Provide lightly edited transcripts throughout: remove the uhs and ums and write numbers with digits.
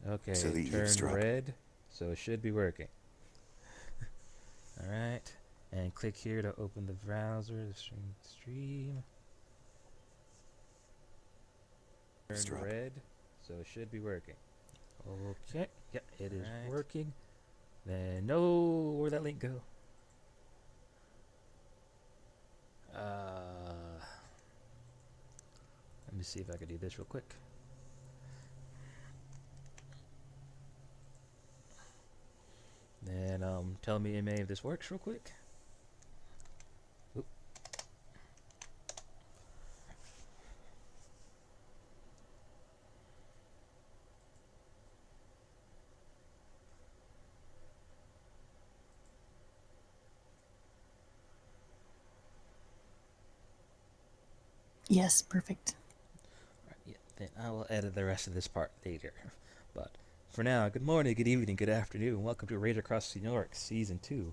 So Okay, the it turned eavesdrop. red, so it should be working. Alright, and click here to open the browser, the stream. Turned Eavesdrop. red, so it should be working. Okay, yep, it is working. Then, no, where'd that link go? Let me see if I can do this real quick. Then, tell me, MA, if this works real quick. Oop. Yes, perfect. Right, yeah, then I will edit the rest of this part later. But for now, good morning, good evening, good afternoon. Welcome to Rage Across New York, Season 2.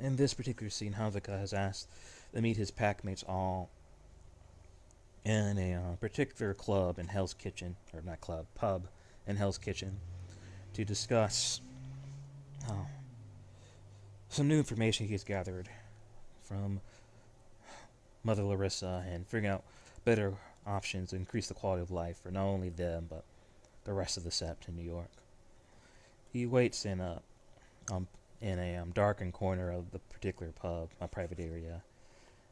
In this particular scene, Havika has asked to meet his packmates all in a particular club in Hell's Kitchen, or not club, pub in Hell's Kitchen, to discuss uh, some new information he's gathered from Mother Larissa and figuring out better options to increase the quality of life for not only them, but the rest of the Sept in New York. He waits um, in a darkened corner of the particular pub, a private area,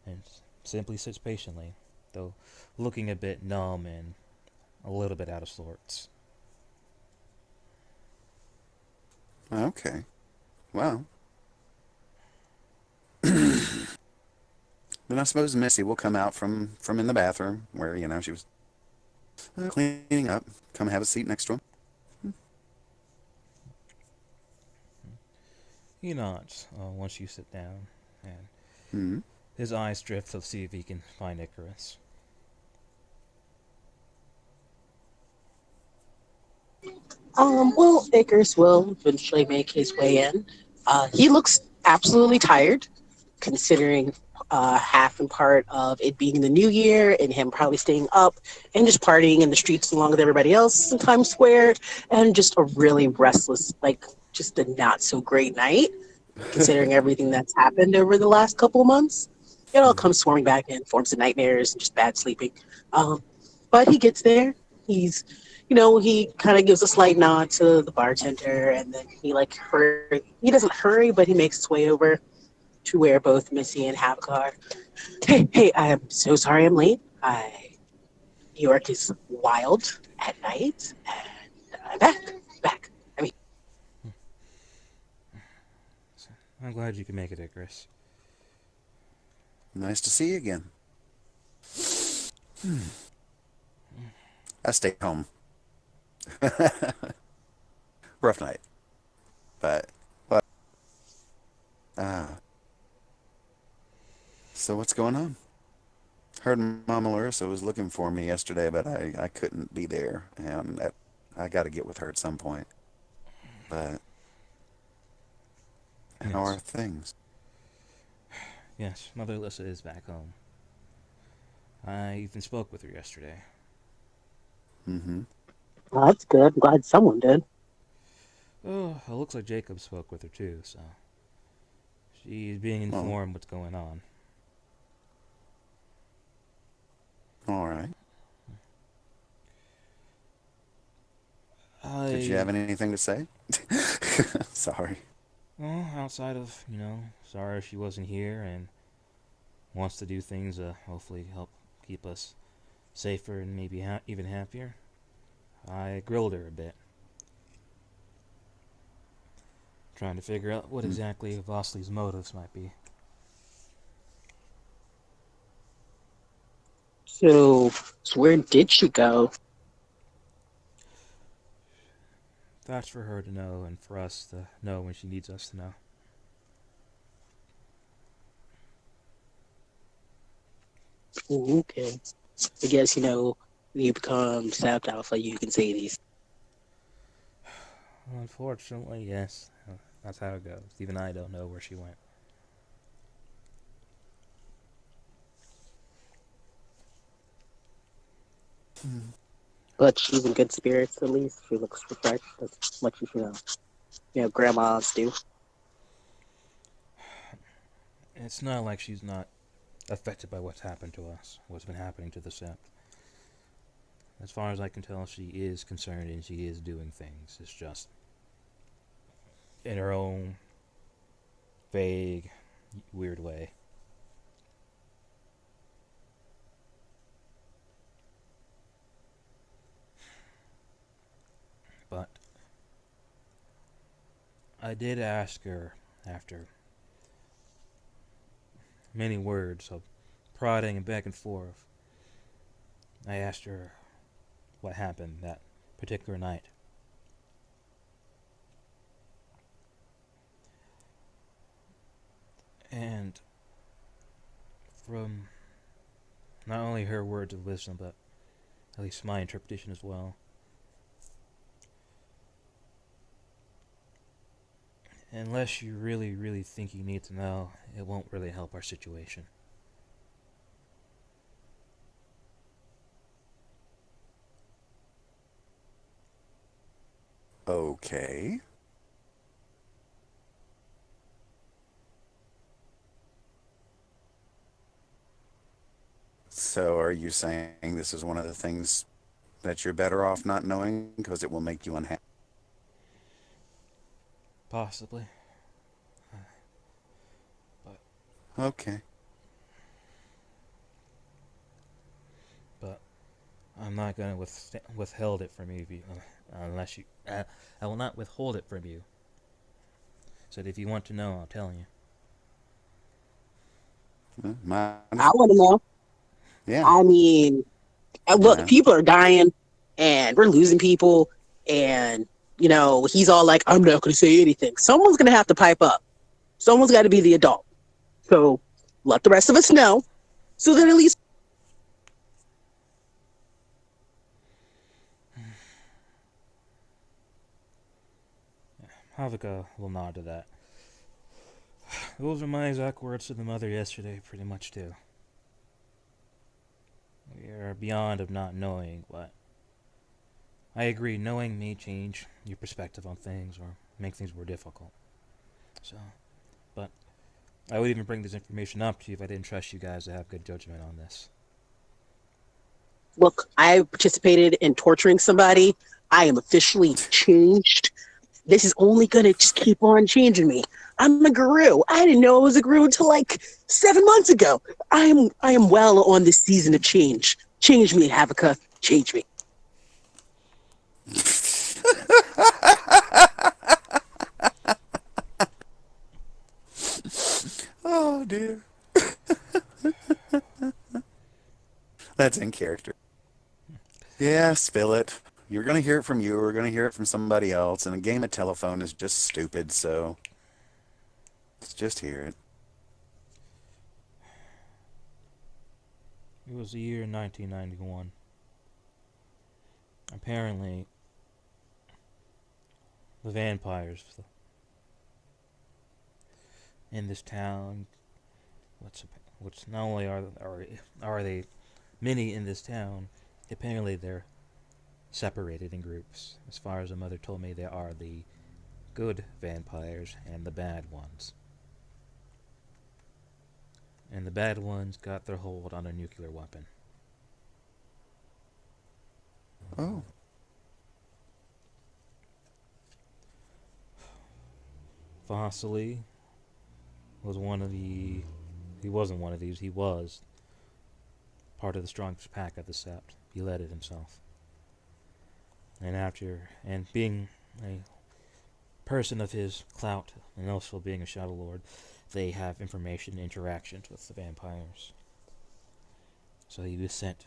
and simply sits patiently, though looking a bit numb and a little bit out of sorts. Okay. Well, then I suppose Missy will come out from in the bathroom where she was cleaning up. Come have a seat next to him. He nods once you sit down, and Hmm. his eyes drift to see if he can find Icarus. Well, Icarus will eventually make his way in. He looks absolutely tired, considering half and part of it being the new year and him probably staying up and just partying in the streets along with everybody else in Times Square, and just a really restless, like, just a not so great night, considering everything that's happened over the last couple of months. It all comes swarming back in forms of nightmares and just bad sleeping. Um, but he gets there. He's, he kind of gives a slight nod to the bartender, and then he like hurry. He doesn't hurry, but he makes his way over to where both Missy and Havica are. Hey, I'm so sorry I'm late. New York is wild at night, and I'm back. I mean, So, I'm glad you can make it, Icarus. Nice to see you again. I stayed home. Rough night, but ah. So what's going on? Heard Mama Larissa was looking for me yesterday, but I couldn't be there, and I got to get with her at some point. But how are Yes, things? yes, Mother Alyssa is back home. I even spoke with her yesterday. Mm-hmm. well, that's good. I'm glad someone did. Oh, it looks like Jacob spoke with her too, so she's being Well, informed what's going on. all right. Did you I, have anything to say? Sorry. well, outside of, sorry she wasn't here and wants to do things hopefully help keep us safer and maybe even happier. I grilled her a bit, trying to figure out what Mm. exactly Vosley's motives might be. So where did she go? That's for her to know and for us to know when she needs us to know. Okay. I guess, you become Sapped Alpha, you can say these. Unfortunately, yes, that's how it goes. Even I don't know where she went. But she's in good spirits at least. She looks refreshed. That's what grandmas do. It's not like she's not affected by what's happened to us, what's been happening to the Sept. As far as I can tell, she is concerned and she is doing things. It's just in her own vague, weird way. But I did ask her after many words of prodding and back and forth. I asked her what happened that particular night. And from not only her words of wisdom, but at least my interpretation as well, unless you really, really think you need to know, it won't really help our situation. Okay. So are you saying this is one of the things that you're better off not knowing because it will make you unhappy? Possibly. Okay. But I'm not gonna withhold it from you, unless you. I will not withhold it from you. So if you want to know, I'll tell you. Mine I is, want to know. yeah. I mean, look, Yeah. people are dying, and we're losing people, and he's all like, "I'm not going to say anything." Someone's going to have to pipe up. Someone's got to be the adult. So let the rest of us know, so that at least. Havika will nod to that. Those are my exact words to the mother yesterday, pretty much too. We are beyond of not knowing, but I agree, knowing may change your perspective on things or make things more difficult. So, but I would even bring this information up to you if I didn't trust you guys to have good judgment on this. Look, I participated in torturing somebody. I am officially changed. This is only going to just keep on changing me. I'm a guru. I didn't know I was a guru until like 7 months ago. I am well on this season of change. Change me, Havika. Change me. Oh dear. That's in character. Yeah, spill it. You're going to hear it from you, or we're going to hear it from somebody else, and a game of telephone is just stupid, so let's just hear it. It was the year 1991. Apparently, the vampires in this town, which not only are they many in this town, apparently they're separated in groups. As far as the mother told me, there are the good vampires and the bad ones. And the bad ones got their hold on a nuclear weapon. Oh. Vasily was one of the. He wasn't one of these. He was part of the strongest pack of the Sept. He led it himself. And being a person of his clout, and also being a Shadow Lord, they have information interactions with the vampires. So he was sent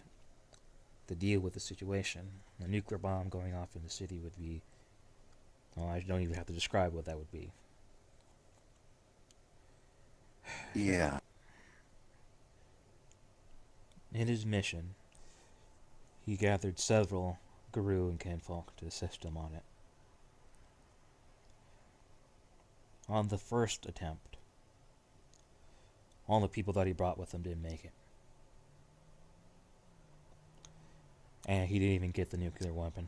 to deal with the situation. A nuclear bomb going off in the city would be. Well, I don't even have to describe what that would be. Yeah. In his mission, he gathered several Guru and Kinfolk to assist him on it. On the first attempt, all the people that he brought with him didn't make it. and he didn't even get the nuclear weapon.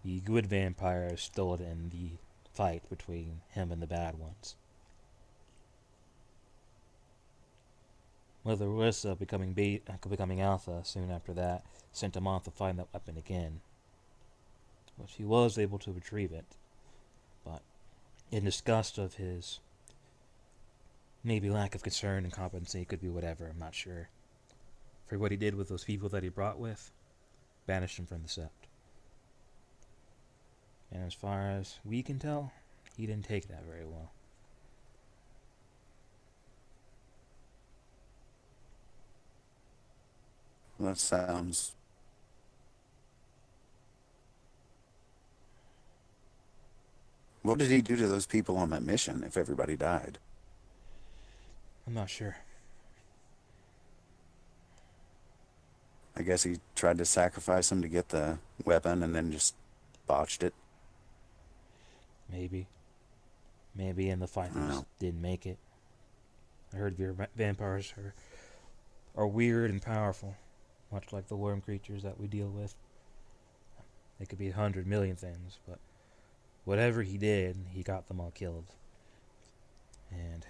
The good vampires stole it in the fight between him and the bad ones. With Orisa becoming Alpha soon after that, sent him off to find that weapon again, which he was able to retrieve it, but in disgust of his maybe lack of concern and competency, could be whatever, I'm not sure, for what he did with those people that he brought with, banished him from the sept. And as far as we can tell, he didn't take that very well. That sounds. What did he do to those people on that mission if everybody died? I'm not sure. I guess he tried to sacrifice them to get the weapon and then just botched it. Maybe. Maybe in the fight they just Oh, didn't make it. I heard vampires are weird and powerful, much like the worm creatures that we deal with. They could be 100 million things, but whatever he did, he got them all killed. And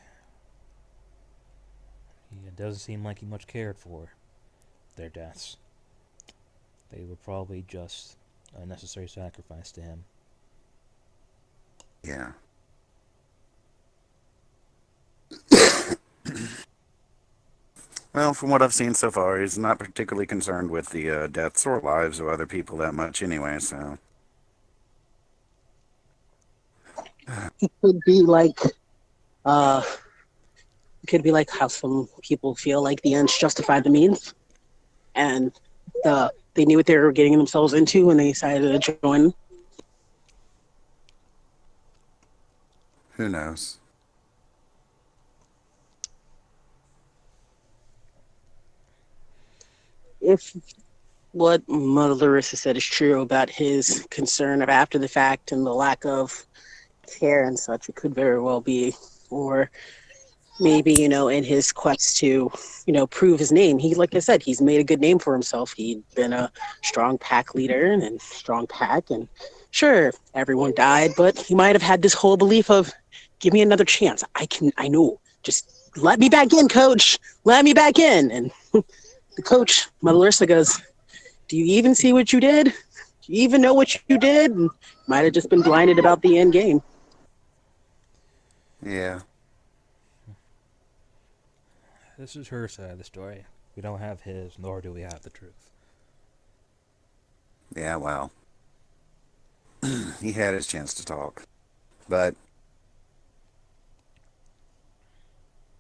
it doesn't seem like he much cared for their deaths. They were probably just a necessary sacrifice to him. yeah. Well, from what I've seen so far, he's not particularly concerned with the deaths or lives of other people that much anyway, so. Could be like uh it could be like how some people feel like the ends justify the means, and they knew what they were getting themselves into when they decided to join. Who knows? If what Mother Larissa said is true about his concern of after the fact and the lack of care and such, it could very well be. Or maybe, in his quest to, prove his name, he, like I said, he's made a good name for himself. He'd been a strong pack leader and strong pack. And sure, everyone died, but he might have had this whole belief of, give me another chance. I know. Just let me back in, coach. Let me back in. And the coach, Mother Larissa, goes, do you even see what you did? Do you even know what you did? And might have just been blinded about the end game. Yeah. This is her side of the story. We don't have his, nor do we have the truth. Yeah, well. He had his chance to talk. But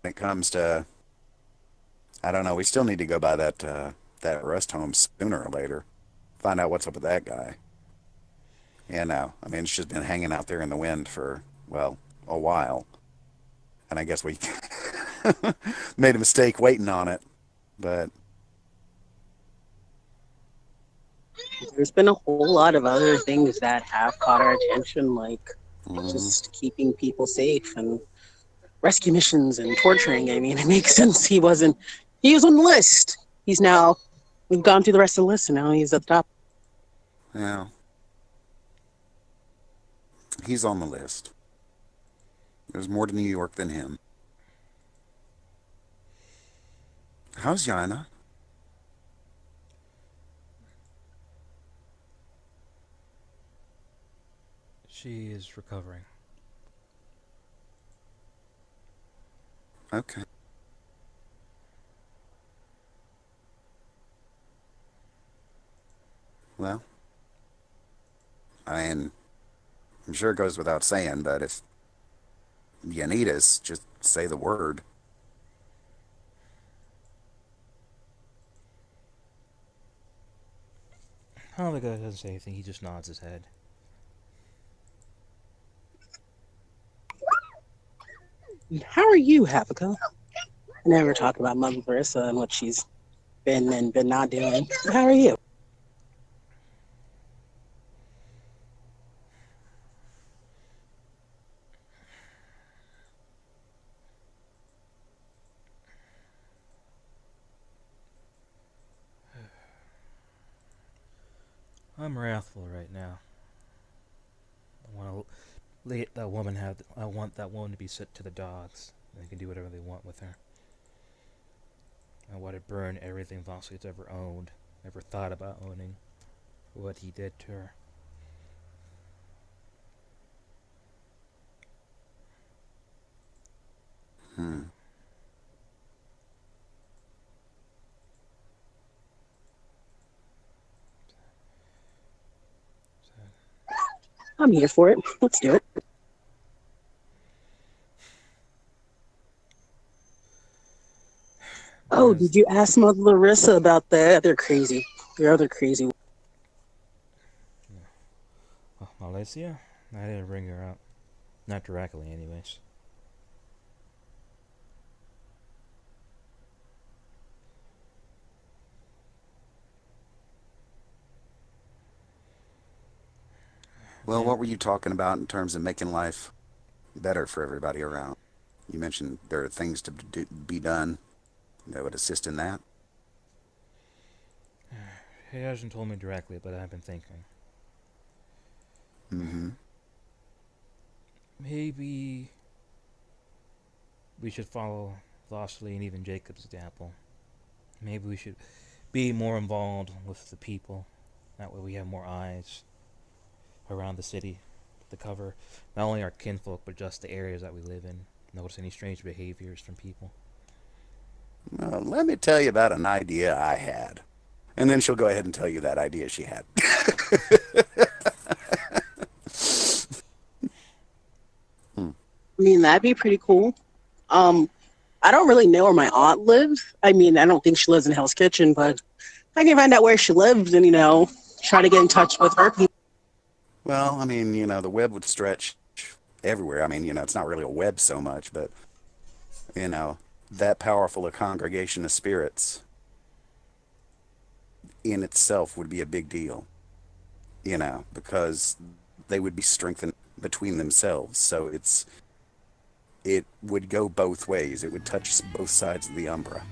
when it comes to, I don't know, we still need to go by that rest home sooner or later. Find out what's up with that guy. I mean, it's just been hanging out there in the wind for, well, a while. And I guess we made a mistake waiting on it. But, There's been a whole lot of other things that have caught our attention, like mhm. just keeping people safe and rescue missions and torturing. I mean, it makes sense. He was on the list. We've gone through the rest of the list and now he's at the top. Yeah, he's on the list. There's more to New York than him. How's Yana? She is recovering. Okay. Well, I mean, I'm sure it goes without saying, but if you need us, just say the word. Oh, the guy doesn't say anything, he just nods his head. How are you, Hapico? I never talk about Mother Marissa and what she's been and been not doing. How are you? I'm wrathful right now. I want to let that woman have. I want that woman to be sent to the dogs. They can do whatever they want with her. I want to burn everything Vasquez ever owned, ever thought about owning, what he did to her. Hmm. I'm here for it. Let's do it. Oh, As, did you ask Mother Larissa about that? They're crazy. They're other crazy. Alicia? I didn't bring her up. Not directly, anyways. Well, And what were you talking about in terms of making life better for everybody around? You mentioned there are things to be done that would assist in that. he hasn't told me directly, but I've been thinking. Mm-hmm. Maybe we should follow Vasily and even Jacob's example. Maybe we should be more involved with the people. That way we have more eyes around the city to cover not only our kinfolk, but just the areas that we live in. Notice any strange behaviors from people. Let me tell you about an idea I had. And then she'll go ahead and tell you that idea she had. Hmm. I mean, that'd be pretty cool. Um, I don't really know where my aunt lives. I mean, I don't think she lives in Hell's Kitchen, but I can find out where she lives and, try to get in touch with her people. Well, I mean, the web would stretch everywhere. I mean, it's not really a web so much, but, you know, that powerful a congregation of spirits in itself would be a big deal, because they would be strengthened between themselves. So it would go both ways. It would touch both sides of the Umbra.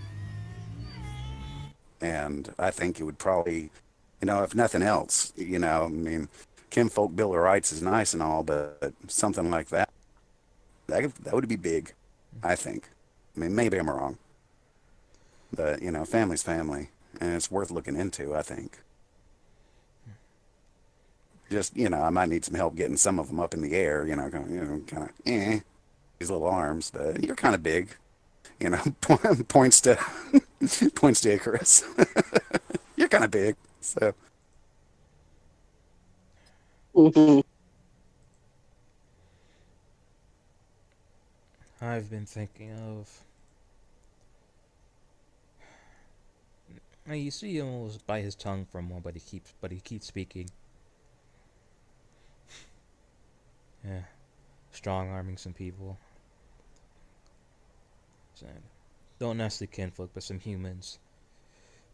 And I think it would probably, if nothing else, I mean, kinfolk Bill of Rights is nice and all, but something like that would be big, I think. I mean, maybe I'm wrong, but family's family, and it's worth looking into, I think. Just, I might need some help getting some of them up in the air, kind of, these little arms, but you're kind of big, points to points to Icarus. You're kind of big, so. Hmm. I've been thinking of. Now you see him almost bite his tongue for a moment, but he keeps speaking. Yeah, strong arming some people. So, don't necessarily kinfolk, but some humans.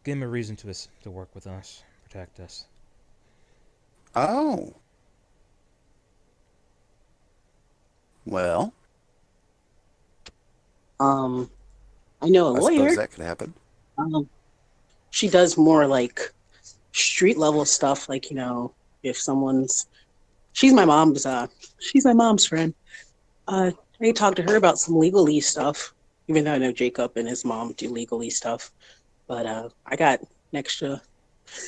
Give them a reason to work with us, protect us. Oh, well, Um, I know a I suppose lawyer. that could happen. Um, she does more like street level stuff. Like, if she's my mom's friend. I talked to her about some legalese stuff, even though I know Jacob and his mom do legalese stuff. But I got an extra.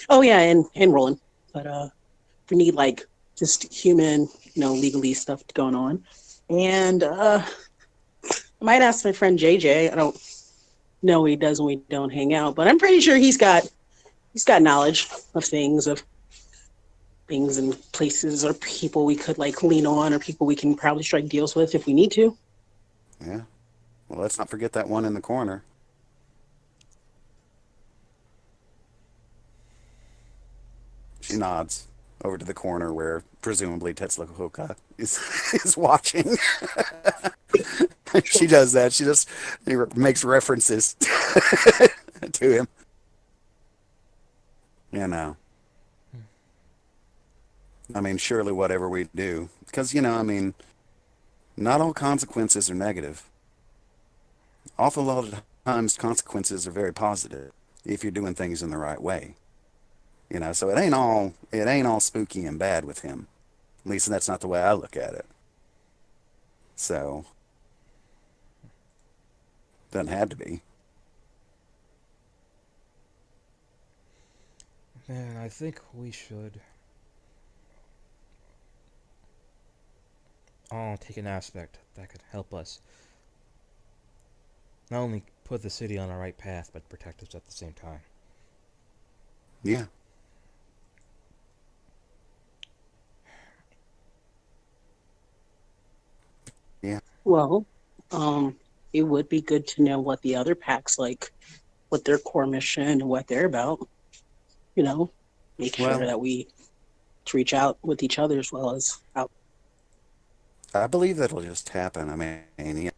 Oh yeah, and Roland. But we need like just human, legalese stuff going on. And I might ask my friend JJ. I don't know what he does when we don't hang out, but I'm pretty sure he's got knowledge of things and places or people we could like lean on or people we can probably strike deals with if we need to. Yeah. Well, let's not forget that one in the corner. She nods over to the corner where presumably Tetzlahoka is is watching. She does that. She just makes references to him. You know. I mean, surely whatever we do, because I mean, not all consequences are negative. Awful lot of times, consequences are very positive if you're doing things in the right way. You know, so it ain't all spooky and bad with him. At least that's not the way I look at it. So, doesn't have to be. And I think we should all take an aspect that could help us not only put the city on the right path, but protect us at the same time. Yeah. Yeah. Well, it would be good to know what the other packs like, what their core mission and what they're about. You know, make sure Well, that we reach out with each other as well as out. I believe that'll just happen. I mean,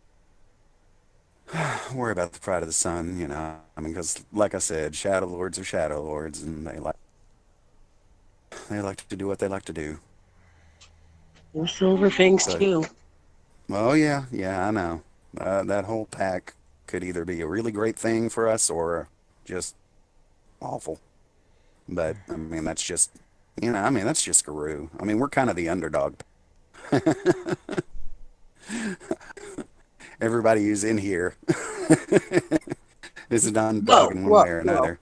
worry about the pride of the sun, you know. I mean, because like I said, Shadow Lords are Shadow Lords, and they like to do what they like to do. There's silver things But too. well, yeah, yeah, I know. That whole pack could either be a really great thing for us or just awful. But I mean, that's just I mean, that's just Garou. I mean, we're kind of the underdog. Everybody who's in here is an underdog Whoa, in one whoa, way or whoa. another.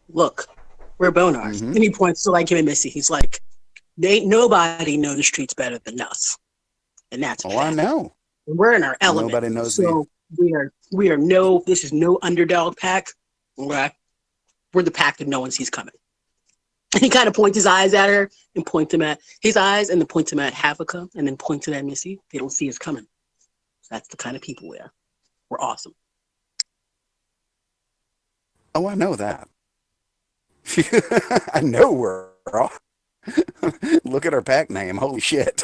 Look, we're Bonars. Hmm. And he points to like him and Missy. He's like, they ain't nobody know the streets better than us. And that's a Oh, I fact. know. We're in our element. Nobody knows the. So we are no, this is no underdog pack. Okay? We're the pack that no one sees coming. And he kind of points his eyes at her and points them at his eyes and then points them at Havika and then points it at Missy. They don't see us coming. So that's the kind of people we are. We're awesome. Oh, I know that. I know we're off. Look at our pack name. Holy shit.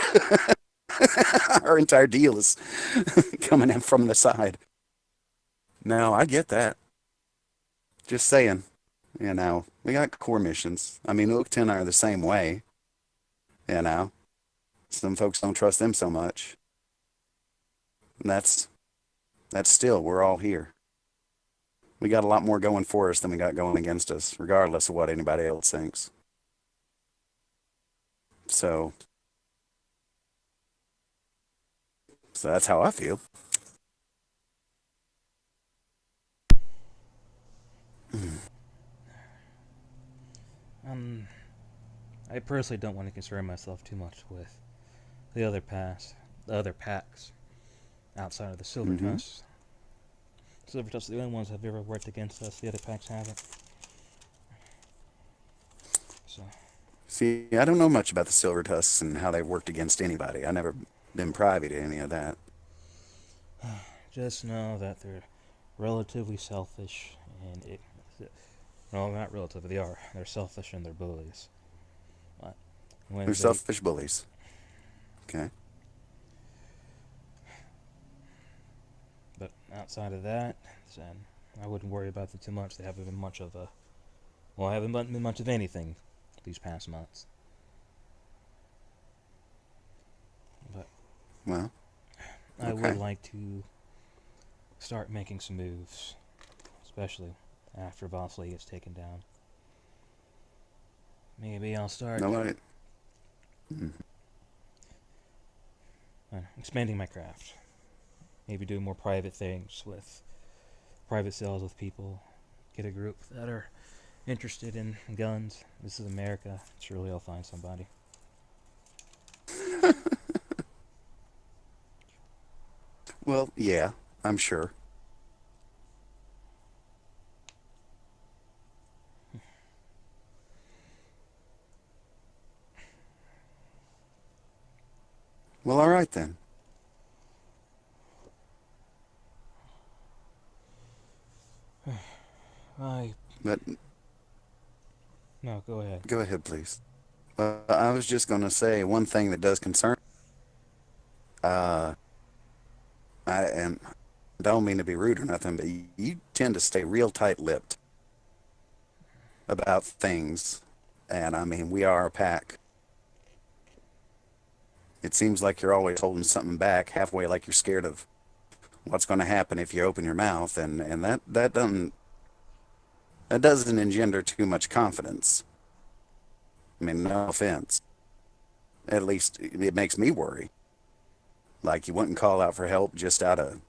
Our entire deal is coming in from the side. No, I get that. Just saying. You know, we got core missions. I mean, Oak 10 are the same way. You know, some folks don't trust them so much. And that's still, we're all here. We got a lot more going for us than we got going against us, regardless of what anybody else thinks. So, so that's how I feel. Um, I personally don't want to concern myself too much with the other packs outside of the Silver Hmm. Tusks. Silver Tusks are the only ones that have ever worked against us. The other packs haven't. So See, I don't know much about the Silver Tusks and how they've worked against anybody. I never been privy to any of that. just know that they're relatively selfish and no, not relatively. They are. They're selfish and they're bullies. But They're when they selfish bullies. Okay. But outside of that, then I wouldn't worry about them too much. They haven't been much of a well, I haven't been much of anything these past months. But Well, I would okay. like to start making some moves, especially after Vosley gets taken down. Maybe I'll start Nobody. expanding my craft. Maybe do more private things with private sales with people. Get a group that are interested in guns. This is America. Surely I'll find somebody. Well, yeah, I'm sure. Well, all right then. I But no, go ahead. go ahead, please. I was just going to say one thing that does concern. Uh, and I don't mean to be rude or nothing, but you tend to stay real tight-lipped about things. And I mean, we are a pack. It seems like you're always holding something back halfway, like you're scared of what's going to happen if you open your mouth, and that that doesn't engender too much confidence. I mean, no offense. At least it makes me worry. Like you wouldn't call out for help just out of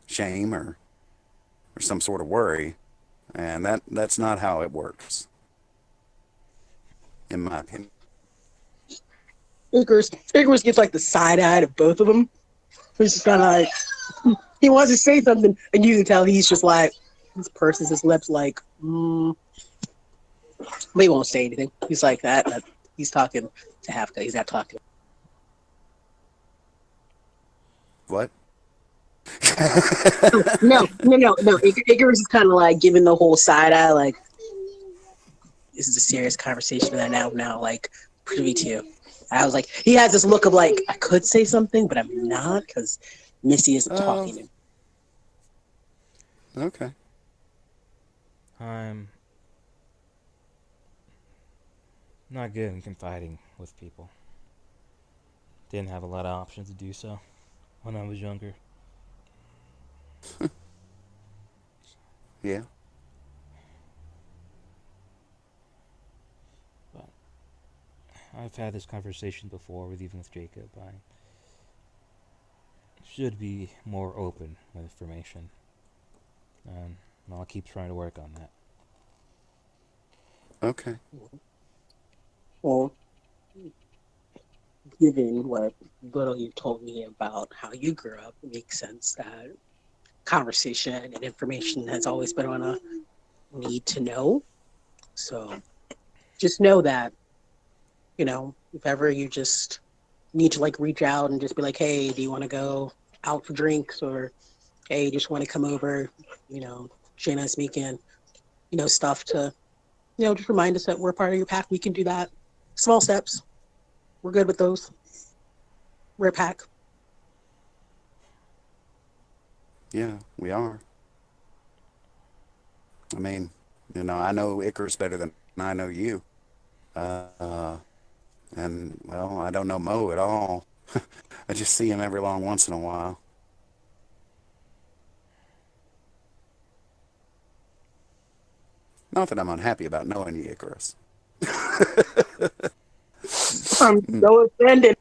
shame or some sort of worry. And that's not how it works, in my opinion. Icarus gets like the side eye of both of them. He's just kind of like, he wants to say something, and you can tell he's just like, he purses his lips like, but he won't say anything. He's like that, but he's talking to Hafka. He's not talking. What? No. Icarus is kind of like giving the whole side eye, like, this is a serious conversation that I'm now like privy to. I was like, he has this look of like, I could say something, but I'm not because Missy isn't talking to me. Okay. I'm not good in confiding with people. Didn't have a lot of options to do so when I was younger. Yeah. But I've had this conversation before even with Jacob. I should be more open with information. And I'll keep trying to work on that. Okay. Well, given what little you told me about how you grew up, it makes sense that conversation and information has always been on a need to know. So just know that, if ever you just need to like reach out and just be like, hey, do you want to go out for drinks? Or, hey, just want to come over, Shayna speaking, stuff to, just remind us that we're part of your pack. We can do that. Small steps. We're good with those. We're a pack. Yeah, we are. I mean, I know Icarus better than I know you. And, well, I don't know Mo at all. I just see him every long once in a while. Not that I'm unhappy about knowing you, Icarus. I'm so offended.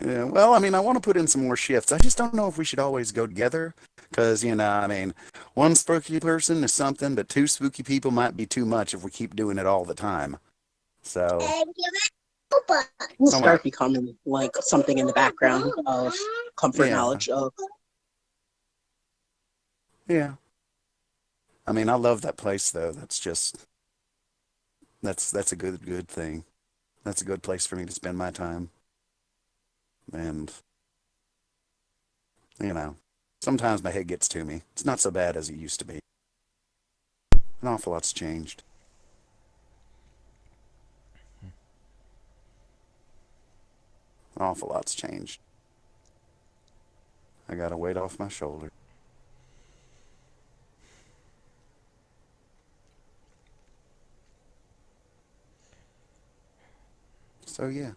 Yeah, well, I mean, I want to put in some more shifts. I just don't know if we should always go together. Because, I mean, one spooky person is something, but two spooky people might be too much if we keep doing it all the time. So, We'll oh, well, start becoming like something in the background of comfort yeah, knowledge of. yeah. I mean, I love that place, though. That's a good thing. That's a good place for me to spend my time. And, you know, sometimes my head gets to me. It's not so bad as it used to be. An awful lot's changed. An awful lot's changed. I got a weight off my shoulder. So, yeah.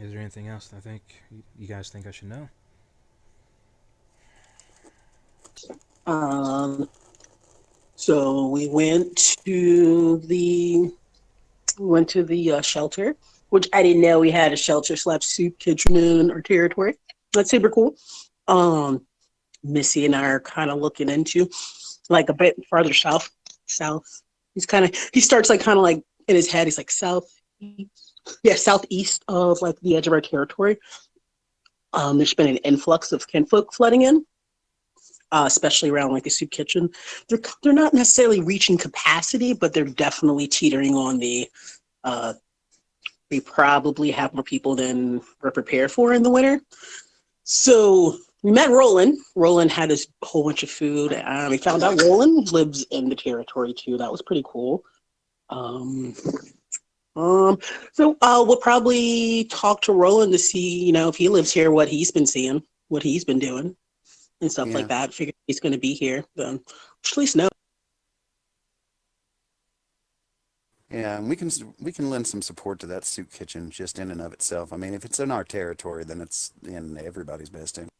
Is there anything else I think you guys think I should know? So we went to the shelter, which I didn't know we had a shelter / soup kitchen in our territory. That's super cool. Missy and I are kind of looking into like a bit farther south. South. He starts like kind of like in his head. He's like southeast of like the edge of our territory. There's been an influx of kinfolk flooding in, especially around like the soup kitchen. They're not necessarily reaching capacity, but they're definitely teetering on the. We probably have more people than we're prepared for in the winter. So we met Roland. Roland had this whole bunch of food. We found out Roland lives in the territory too. That was pretty cool. So we'll probably talk to Roland to see, if he lives here, what he's been seeing, what he's been doing, and stuff like Yeah. that. Figure he's going to be here, then at least know. Yeah, and we can lend some support to that soup kitchen just in and of itself. I mean, if it's in our territory, then it's in everybody's best interest,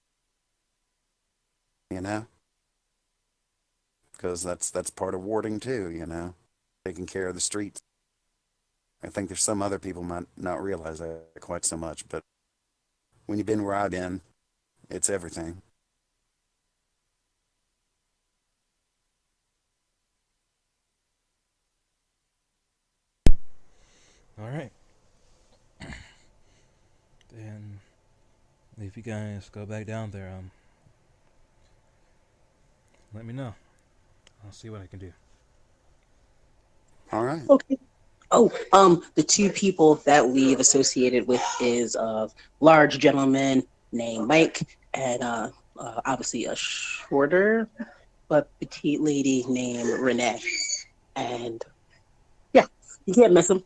you know, because that's part of warding too, taking care of the streets. I think there's some other people might not realize that quite so much, but when you've been where I've been, it's everything. All right. Then if you guys go back down there, let me know. I'll see what I can do. All right. Okay. Oh, the two people that we've associated with is a large gentleman named Mike, and obviously a shorter but petite lady named Renee. And yeah, you can't miss them.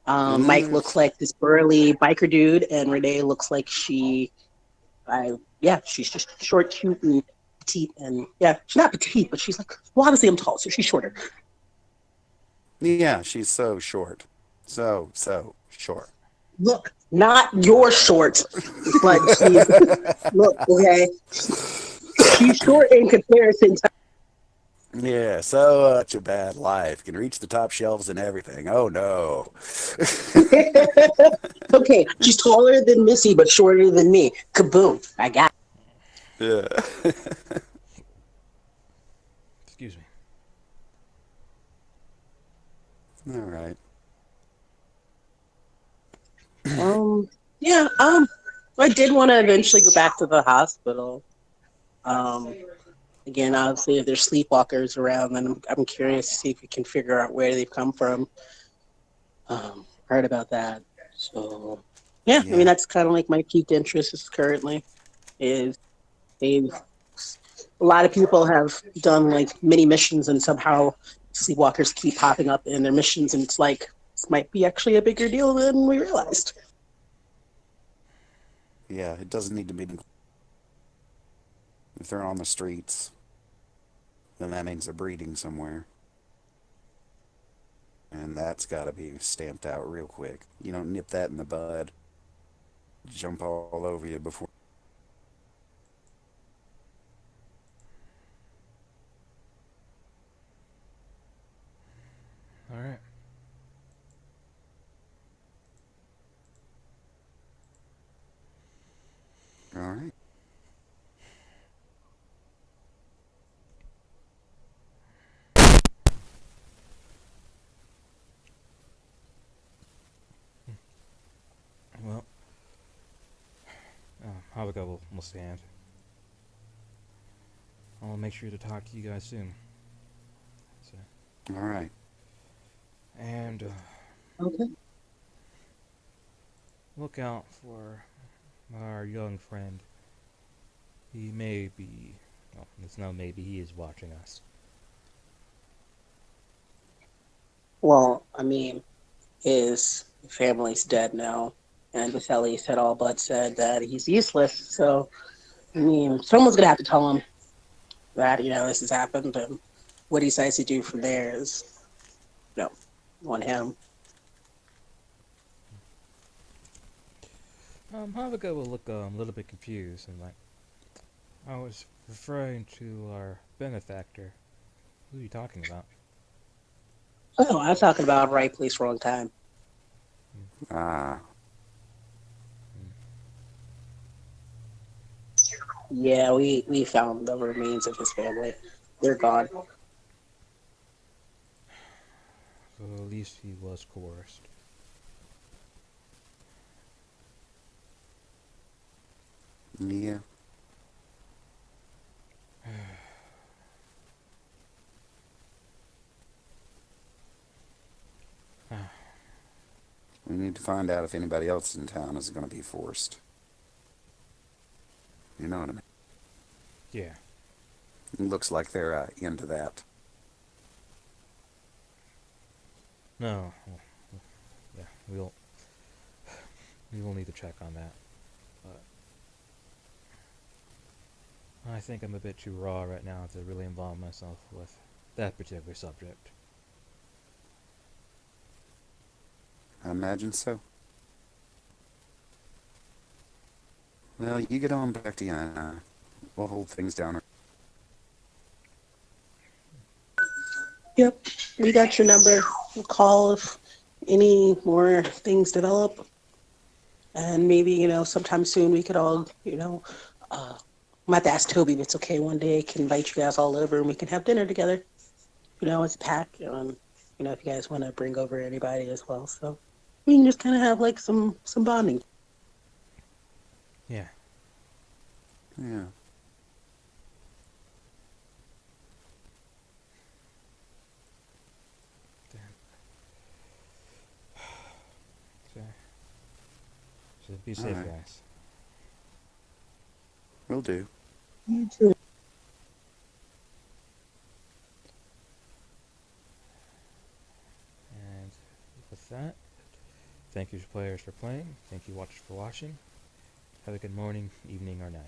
And then Mike looks there's like this burly biker dude, and Renee looks like she's just short, cute, and petite. And yeah, she's not petite, but she's like, well, obviously I'm tall, so she's shorter. yeah, she's so short, so short. Look, not your short, but she's look, okay, she's short in comparison to. Yeah, such a bad life. Can reach the top shelves and everything. Oh no. Okay, she's taller than Missy, but shorter than me. Kaboom! I got. Yeah. Excuse me. All right. Yeah. I did want to eventually go back to the hospital. Um, Again, obviously, if there's sleepwalkers around, then I'm curious to see if we can figure out where they've come from. Heard about that. So, yeah, I mean, Yeah. that's kind of like my peaked interest is currently is they've a lot of people have done like mini missions and somehow sleepwalkers keep popping up in their missions and it's like this might be actually a bigger deal than we realized. Yeah, it doesn't need to be. If they're on the streets, then that means they're breeding somewhere. And that's got to be stamped out real quick. You don't nip that in the bud, jump all over you before. All right. All right. Well, Habakkuk will stand. I'll make sure to talk to you guys soon. So, All right. and Okay. look out for our young friend. He may be. Well, it's no maybe. He is watching us. Well, I mean, his family's dead now, and Vitelli had all but said that he's useless. So, I mean, someone's gonna have to tell him that this has happened, and what he decides to do from there is, you know, on him. Habakkuk will look a little bit confused and like, I was referring to our benefactor. Who are you talking about? Oh, I'm talking about right place, wrong time. Ah. Yeah, we found the remains of his family. They're gone. So at least he was coerced. Yeah. We need to find out if anybody else in town is going to be forced. You know what I mean? Yeah. It looks like they're into that. No. Yeah. We will need to check on that. But I think I'm a bit too raw right now to really involve myself with that particular subject. I imagine so. Well, you get on back to you, and we'll hold things down. Yep, we got your number. We'll call if any more things develop. And maybe, sometime soon we could all, I'm about to ask Toby if it's okay one day. I can invite you guys all over and we can have dinner together, as a pack. If you guys want to bring over anybody as well. So we can just kind of have like some bonding. Yeah. Yeah. So, so be safe, Alright. guys. Will do. You too. And with that, thank you players for playing. Thank you watchers for watching. Have a good morning, evening, or night.